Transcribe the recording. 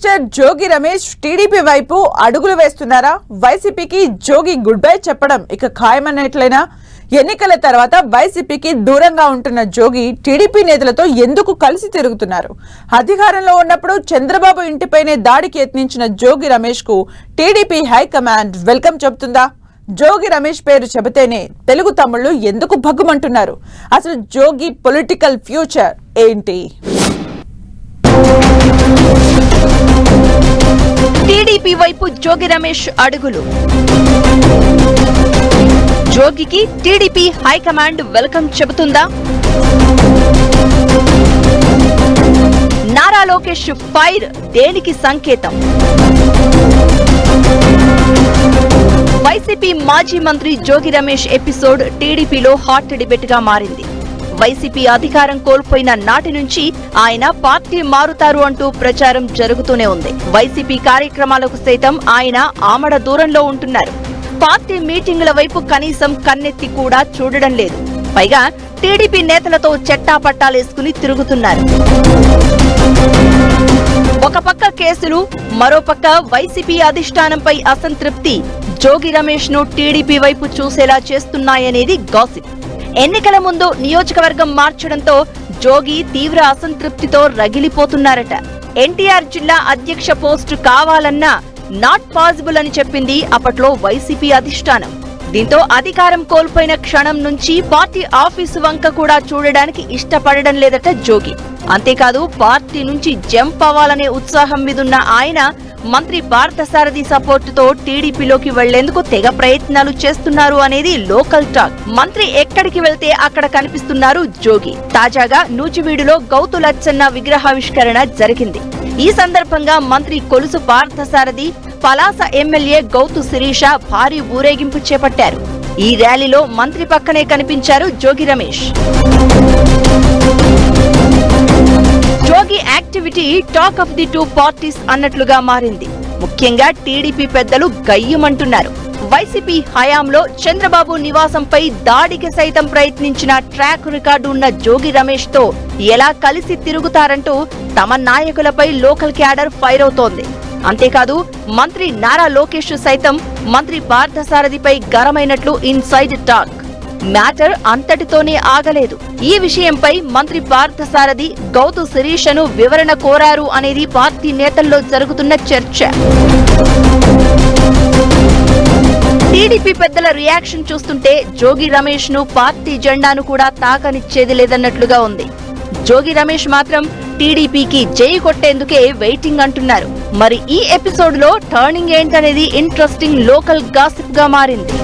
Jogi Ramesh TDP వైపు అడుగులు వేస్తున్నారా? వైసీపీకి జోగి గుడ్ బై చెప్పడం ఇక ఖాయమన్నట్లయినా? ఎన్నికల తర్వాత వైసీపీకి దూరంగా ఉంటున్న జోగి టీడీపీ నేతలతో ఎందుకు కలిసి తిరుగుతున్నారు? అధికారంలో ఉన్నప్పుడు చంద్రబాబు ఇంటిపైనే దాడికి యత్నించిన జోగి రమేష్ కు టీడీపీ హైకమాండ్ వెల్కమ్ చెబుతుందా? జోగి రమేష్ పేరు చెబితేనే తెలుగు తమ్ముళ్లు ఎందుకు భగ్గుమంటున్నారు? అసలు జోగి పొలిటికల్ ఫ్యూచర్ ఏంటి? టీడీపీ వైపు జోగి రమేష్ అడుగులు. జోగికి టీడీపీ హైకమాండ్ వెల్కమ్ చెబుతుందా? నారా లోకేష్ ఫైర్ దేనికి సంకేతం? వైసీపీ మాజీ మంత్రి జోగి రమేష్ ఎపిసోడ్ టీడీపీలో హాట్ డిబేట్ గా మారింది. వైసీపీ అధికారం కోల్పోయిన నాటి నుంచి ఆయన పార్టీ మారుతారు అంటూ ప్రచారం జరుగుతూనే ఉంది. వైసీపీ కార్యక్రమాలకు సైతం ఆయన ఆమడ దూరంలో ఉంటున్నారు. పార్టీ మీటింగుల వైపు కనీసం కన్నెత్తి కూడా చూడడం లేదు. పైగా టీడీపీ నేతలతో చెట్టాపట్టాలేసుకుని తిరుగుతున్నారు. ఒక పక్క కేసులు, మరోపక్క వైసీపీ అధిష్టానంపై అసంతృప్తి జోగి రమేష్ ను టీడీపీ వైపు చూసేలా చేస్తున్నాయనేది గాసిప్. ఎన్నికల ముందు నియోజకవర్గం మార్చడంతో జోగి తీవ్ర అసంతృప్తితో రగిలిపోతున్నారట. ఎన్టీఆర్ జిల్లా అధ్యక్ష పోస్టు కావాలన్నా నాట్ పాసిబుల్ అని చెప్పింది అప్పట్లో వైసీపీ అధిష్టానం. దీంతో అధికారం కోల్పోయిన క్షణం నుంచి పార్టీ ఆఫీసు వంక కూడా చూడడానికి ఇష్టపడడం లేదట జోగి. అంతేకాదు పార్టీ నుంచి జంప్ అవ్వాలనే ఉత్సాహం మీదున్న ఆయన మంత్రి పార్థసారథి సపోర్టుతో టీడీపీలోకి వెళ్లేందుకు తెగ ప్రయత్నాలు చేస్తున్నారు అనేది లోకల్ టాక్. మంత్రి ఎక్కడికి వెళ్తే అక్కడ కనిపిస్తున్నారు జోగి. తాజాగా నూజివీడులో గౌతు లచ్చన్న విగ్రహావిష్కరణ జరిగింది. ఈ సందర్భంగా మంత్రి కొలుసు పార్థసారథి, పలాస ఎమ్మెల్యే గౌతు శిరీష భారీ ఊరేగింపు చేపట్టారు. ఈ ర్యాలీలో మంత్రి పక్కనే కనిపించారు Jogi Ramesh. Jogi activity talk of the two parties అన్నట్లుగా మారింది. ముఖ్యంగా టీడీపీ పెద్దలు గయ్యమంటున్నారు. వైసీపీ హయాంలో చంద్రబాబు నివాసంపై దాడికి సైతం ప్రయత్నించిన ట్రాక్ రికార్డు ఉన్న జోగి రమేష్ తో ఎలా కలిసి తిరుగుతారంటూ తమ నాయకులపై లోకల్ క్యాడర్ ఫైర్ అవుతోంది. అంతేకాదు మంత్రి నారా లోకేష్ సైతం మంత్రి పార్థసారథిపై గరమైనట్లు ఇన్సైడ్ టాక్. మ్యాటర్ అంతటితోనే ఆగలేదు. ఈ విషయంపై మంత్రి పార్థసారథి గౌతు శిరీషను వివరణ కోరారు అనేది పార్టీ నేతల్లో జరుగుతున్న చర్చ. టీడీపీ పెద్దల రియాక్షన్ చూస్తుంటే జోగి రమేష్ ను పార్టీ జెండాను కూడా తాకనిచ్చేది లేదన్నట్లుగా ఉంది. జోగి రమేష్ మాత్రం టీడీపీకి జై కొట్టేందుకే వెయిటింగ్ అంటున్నారు. మరి ఈ ఎపిసోడ్ లో టర్నింగ్ ఏంటనేది ఇంట్రెస్టింగ్ లోకల్ గాసిప్ గా మారింది.